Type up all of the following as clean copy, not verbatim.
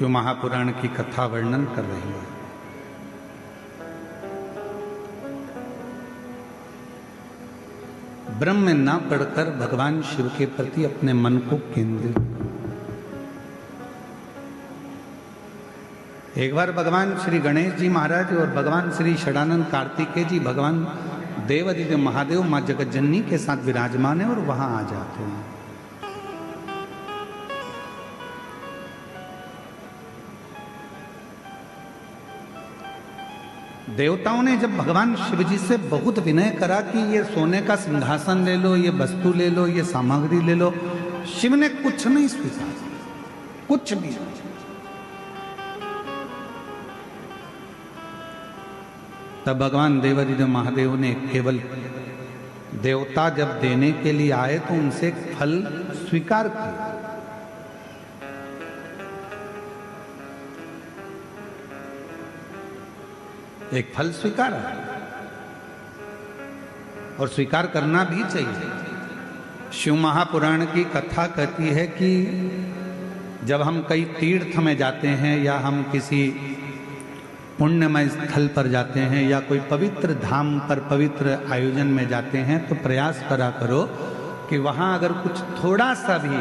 शिव महापुराण की कथा वर्णन कर रही है। ब्रह्म में ना पढ़कर भगवान शिव के प्रति अपने मन को केंद्रित करो। एक बार भगवान श्री गणेश जी महाराज और भगवान श्री षडानंद कार्तिकेय जी भगवान देवादिदेव महादेव मां जगतजननी के साथ विराजमान है और वहां आ जाते हैं। देवताओं ने जब भगवान शिव जी से बहुत विनय करा कि ये सोने का सिंहासन ले लो, ये वस्तु ले लो, ये सामग्री ले लो, शिव ने कुछ नहीं स्वीकार, कुछ भी। तब भगवान देवादिदेव महादेव ने केवल देवता जब देने के लिए आए तो उनसे एक फल स्वीकार किया। एक फल स्वीकार और स्वीकार करना भी चाहिए। शिव महापुराण की कथा कहती है कि जब हम कई तीर्थ में जाते हैं या हम किसी पुण्यमय स्थल पर जाते हैं या कोई पवित्र धाम पर पवित्र आयोजन में जाते हैं तो प्रयास करा करो कि वहां अगर कुछ थोड़ा सा भी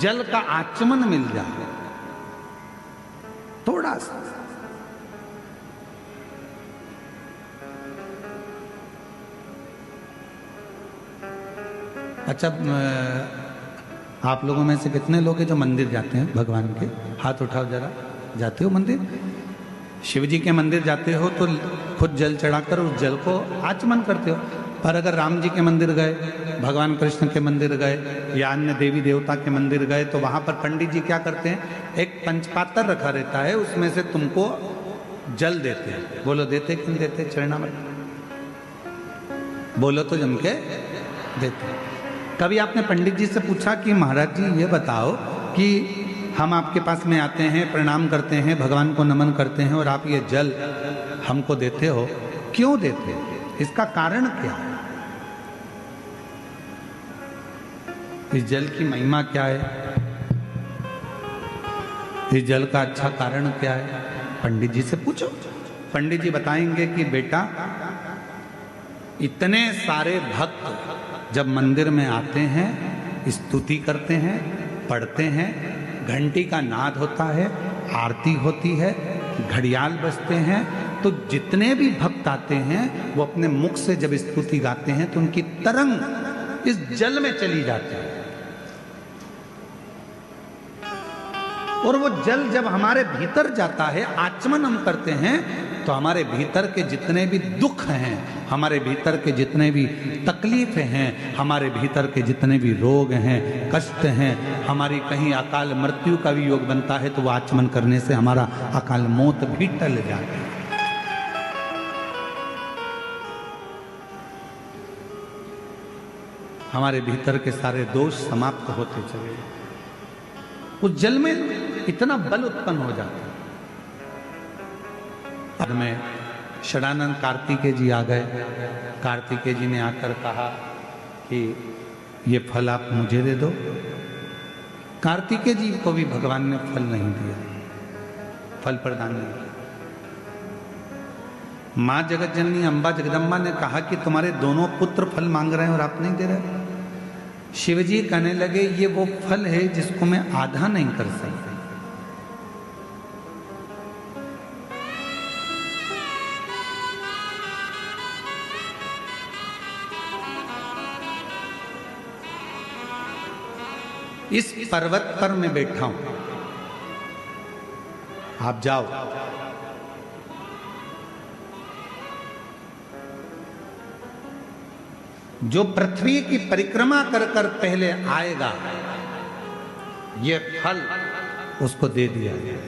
जल का आचमन मिल जाए, थोड़ा सा। अच्छा, आप लोगों में से कितने लोग हैं जो मंदिर जाते हैं भगवान के? हाथ उठाओ जरा। जाते हो मंदिर? शिव जी के मंदिर जाते हो तो खुद जल चढ़ाकर उस जल को आचमन करते हो। पर अगर राम जी के मंदिर गए, भगवान कृष्ण के मंदिर गए या अन्य देवी देवता के मंदिर गए तो वहां पर पंडित जी क्या करते हैं, एक पंचपात्र रखा रहता है, उसमें से तुमको जल देते हैं। बोलो देते कि नहीं देते? चरणामृत बोलो तो जम के देते। कभी आपने पंडित जी से पूछा कि महाराज जी ये बताओ कि हम आपके पास में आते हैं, प्रणाम करते हैं, भगवान को नमन करते हैं और आप ये जल हमको देते हो, क्यों देते हो? इसका कारण क्या है? इस जल की महिमा क्या है? इस जल का अच्छा कारण क्या है? पंडित जी से पूछो। पंडित जी बताएंगे कि बेटा, इतने सारे भक्त जब मंदिर में आते हैं, स्तुति करते हैं, पढ़ते हैं, घंटी का नाद होता है, आरती होती है, घड़ियाल बजते हैं, तो जितने भी भक्त आते हैं वो अपने मुख से जब स्तुति गाते हैं तो उनकी तरंग इस जल में चली जाती है। और वो जल जब हमारे भीतर जाता है, आचमन हम करते हैं, तो हमारे भीतर के जितने भी दुख हैं, हमारे भीतर के जितने भी तकलीफें हैं, हमारे भीतर के जितने भी रोग हैं, कष्ट हैं, हमारी कहीं अकाल मृत्यु का भी योग बनता है तो वो आचमन करने से हमारा अकाल मौत भी टल जाता है। हमारे भीतर के सारे दोष समाप्त होते चले। उस जल में इतना बल उत्पन्न हो जाता है। बाद में षडानंद कार्तिकेय जी आ गए। कार्तिकेय जी ने आकर कहा कि ये फल आप मुझे दे दो। कार्तिकेय जी को भी भगवान ने फल नहीं दिया, फल प्रदान नहीं किया। मां जगतजननी अम्बा जगदम्बा ने कहा कि तुम्हारे दोनों पुत्र फल मांग रहे हैं और आप नहीं दे रहे। शिवजी कहने लगे ये वो फल है जिसको मैं आधा नहीं कर सकता। इस पर्वत पर मैं बैठा हूं, आप जाओ। जो पृथ्वी की परिक्रमा कर कर पहले आएगा, ये फल उसको दे दिया गया।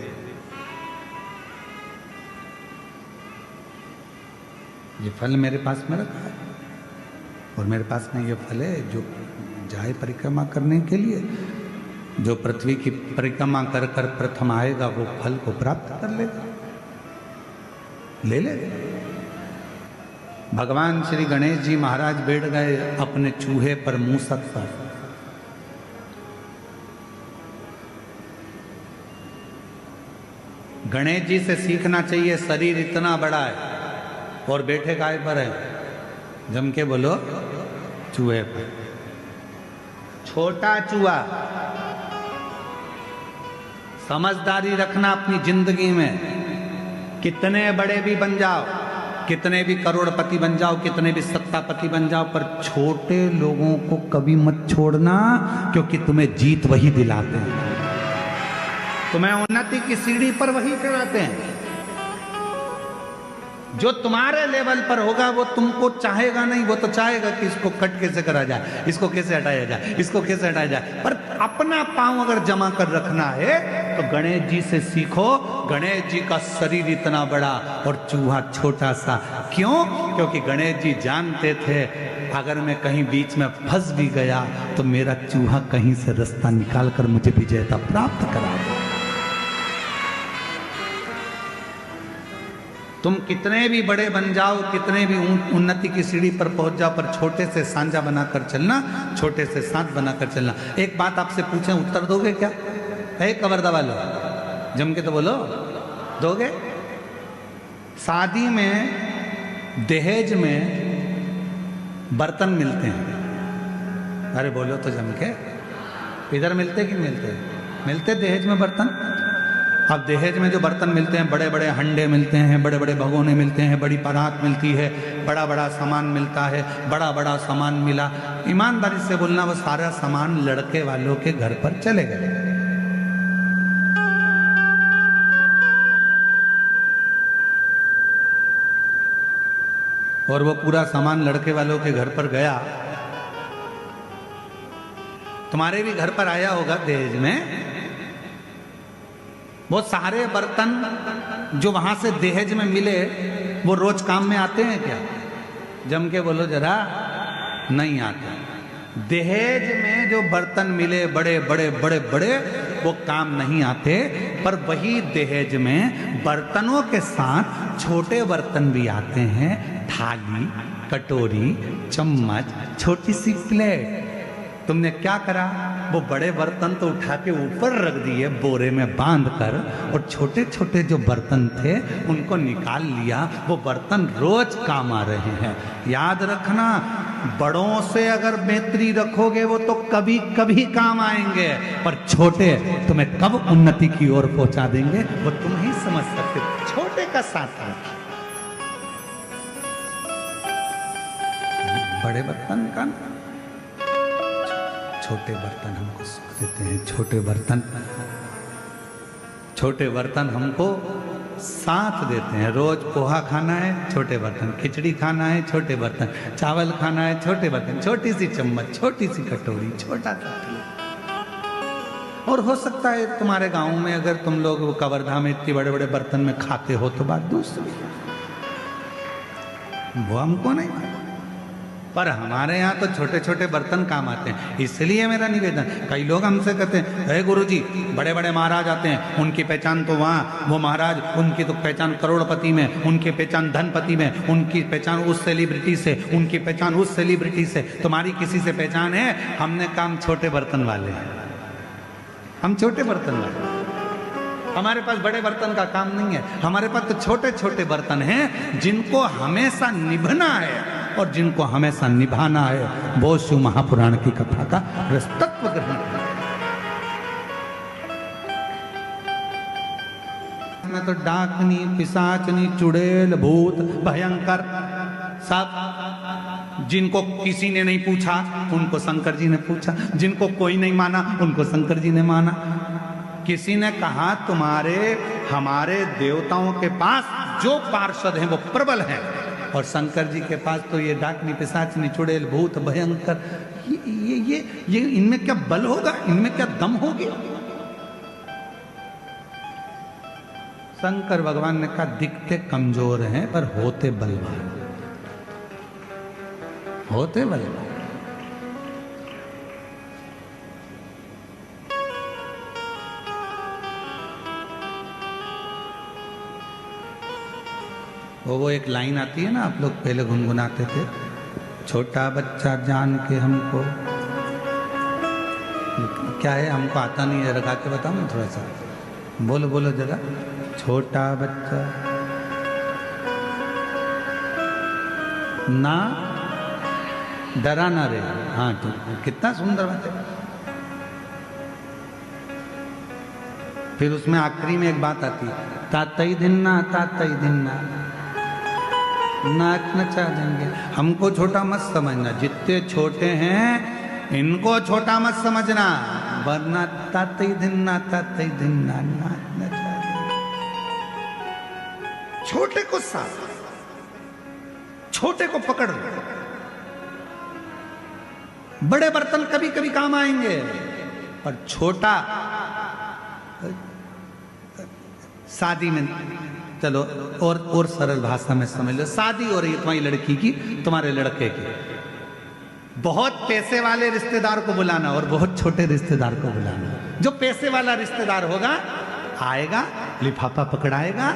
ये फल मेरे पास में रखा है और मेरे पास में ये फल है जो जाए परिक्रमा करने के लिए। जो पृथ्वी की परिक्रमा कर कर प्रथम आएगा वो फल को प्राप्त कर लेगा, ले लेगा। भगवान श्री गणेश जी महाराज बैठ गए अपने चूहे पर मूसक पर। गणेश जी से सीखना चाहिए, शरीर इतना बड़ा है और बैठे काय पर है? जम के बोलो, चूहे पर। छोटा चूहा। समझदारी रखना अपनी जिंदगी में। कितने बड़े भी बन जाओ, कितने भी करोड़पति बन जाओ, कितने भी सत्तापति बन जाओ, पर छोटे लोगों को कभी मत छोड़ना, क्योंकि तुम्हें जीत वही दिलाते हैं, तुम्हें उन्नति की सीढ़ी पर वही चढ़ाते हैं। जो तुम्हारे लेवल पर होगा वो तुमको चाहेगा नहीं, वो तो चाहेगा कि इसको कट कैसे करा जाए, इसको कैसे हटाया जाए, इसको कैसे हटाया जाए। पर अपना पांव अगर जमा कर रखना है तो गणेश जी से सीखो। गणेश जी का शरीर इतना बड़ा और चूहा छोटा सा। क्यों? क्योंकि गणेश जी जानते थे अगर मैं कहीं बीच में फंस भी गया तो मेरा चूहा कहीं से रास्ता निकाल कर मुझे विजेता प्राप्त करा दे। तुम कितने भी बड़े बन जाओ, कितने भी उन्नति की सीढ़ी पर पहुंच जाओ, पर छोटे से सांझा बनाकर चलना, छोटे से साथ बनाकर चलना। एक बात आपसे पूछें, उत्तर दोगे क्या? है कवर दबा लो, जम के तो बोलो, दोगे? शादी में दहेज में बर्तन मिलते हैं, अरे बोलो तो जम के, इधर मिलते कि मिलते? मिलते दहेज में बर्तन। अब दहेज में जो बर्तन मिलते हैं, बड़े बड़े हंडे मिलते हैं, बड़े बड़े भगोने मिलते हैं, बड़ी परात मिलती है, बड़ा बड़ा सामान मिलता है। बड़ा बड़ा सामान मिला, ईमानदारी से बोलना, वो सारा सामान लड़के वालों के घर पर चले गए। और वो पूरा सामान लड़के वालों के घर पर गया। तुम्हारे भी घर पर आया होगा दहेज में। वो सारे बर्तन जो वहां से दहेज में मिले वो रोज काम में आते हैं क्या? जम के बोलो जरा, नहीं आते। दहेज में जो बर्तन मिले बड़े बड़े बड़े बड़े, वो काम नहीं आते। पर वही दहेज में बर्तनों के साथ छोटे बर्तन भी आते हैं, थाली, कटोरी, चम्मच, छोटी सी प्लेट। तुमने क्या करा? वो बड़े बर्तन तो उठा के ऊपर रख दिए बोरे में बांध कर, और छोटे छोटे जो बर्तन थे उनको निकाल लिया। वो बर्तन रोज काम आ रहे हैं। याद रखना, बड़ों से अगर मैत्री रखोगे वो तो कभी कभी काम आएंगे, पर छोटे तुम्हें कब उन्नति की ओर पहुंचा देंगे वो तुम ही समझ सकते। छोटे का साथ है, बड़े बर्तन का, छोटे बर्तन हमको सुख देते हैं। छोटे बर्तन हमको साथ देते हैं। रोज पोहा खाना है, छोटे बर्तन, खिचड़ी खाना है, छोटे बर्तन, चावल खाना है, छोटे बर्तन, छोटी सी चम्मच, छोटी सी कटोरी, छोटा सा। और हो सकता है तुम्हारे गांव में अगर तुम लोग कवर्धा में इतने बड़े बड़े बर्तन में खाते हो तो बात दूसरी, वो हमको नहीं। पर हमारे यहाँ तो छोटे छोटे बर्तन काम आते हैं। इसलिए मेरा निवेदन, कई लोग हमसे कहते हैं, हे गुरुजी, बड़े बड़े महाराज आते हैं, उनकी पहचान तो वहाँ, वो महाराज, उनकी तो पहचान करोड़पति में, उनकी पहचान धनपति में, उनकी पहचान उस सेलिब्रिटी से, उनकी पहचान उस सेलिब्रिटी से, तुम्हारी किसी से पहचान है? हमने काम छोटे बर्तन वाले हैं, हम छोटे बर्तन वाले। हमारे पास बड़े बर्तन का काम नहीं है, हमारे पास तो छोटे छोटे बर्तन हैं जिनको हमेशा निभना है और जिनको हमेशा निभाना है। वो शिव महापुराण की कथा का तत्व ग्रहण करें। मैं तो डाकनी, पिशाचनी, चुड़ैल, भूत, भयंकर सब, जिनको किसी ने नहीं पूछा उनको शंकर जी ने पूछा, जिनको कोई नहीं माना उनको शंकर जी ने माना। किसी ने कहा तुम्हारे हमारे देवताओं के पास जो पार्षद हैं वो प्रबल हैं, और शंकर जी के पास तो ये डाकनी, पिशाचनी, चुड़ैल, भूत, भयंकर, ये इनमें क्या बल होगा, इनमें क्या दम होगी? शंकर भगवान ने कहा दिखते कमजोर हैं पर होते बलवान, होते बलवान। वो एक लाइन आती है ना, आप लोग पहले गुनगुनाते थे, छोटा बच्चा जान के हमको, क्या है हमको आता नहीं है, रखा के बताओ ना थोड़ा सा, बोलो बोलो जरा। छोटा बच्चा ना डरा ना रे। हाँ तो कितना सुंदर बात है। फिर उसमें आखिरी में एक बात आती है, तातई दिन्ना नाच नचा देंगे। हमको छोटा मत समझना, जितने छोटे हैं इनको छोटा मत समझना, वरना तातई दिन्ना नाच नचा देंगे। छोटे को साथ, छोटे को पकड़ लो। बड़े बर्तन कभी कभी काम आएंगे, पर छोटा शादी में, चलो और सरल भाषा में समझ लो, शादी हो रही है तुम्हारी लड़की की, तुम्हारे लड़के की, बहुत पैसे वाले रिश्तेदार को बुलाना और बहुत छोटे रिश्तेदार को बुलाना। जो पैसे वाला रिश्तेदार होगा आएगा, लिफाफा पकड़ाएगा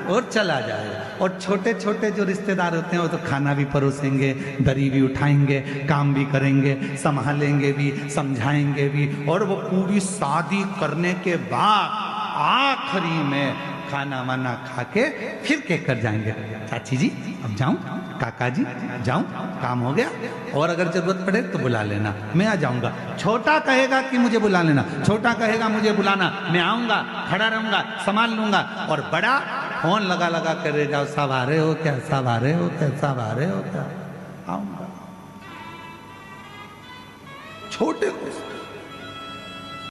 और चला जाएगा, और छोटे छोटे जो रिश्तेदार होते हैं वो तो खाना भी परोसेंगे, दरी भी उठाएंगे, काम भी करेंगे, संभालेंगे भी, समझाएंगे भी, और वो पूरी शादी करने के बाद आखिरी में खाना वाना खा के फिर केक कर जाएंगे। चाची जी अब जाऊं, काका जी जाऊं, काम हो गया, और अगर जरूरत पड़े तो बुला लेना, मैं आ जाऊंगा। छोटा कहेगा कि मुझे बुला लेना, छोटा कहेगा मुझे बुलाना, मैं आऊंगा, खड़ा रहूंगा, संभाल लूंगा, और बड़ा फोन लगा लगा कर जाओ, सब आ रहे हो क्या, सब आ रहे हो क्या, सब आ रहे हो क्या, आऊंगा। छोटे को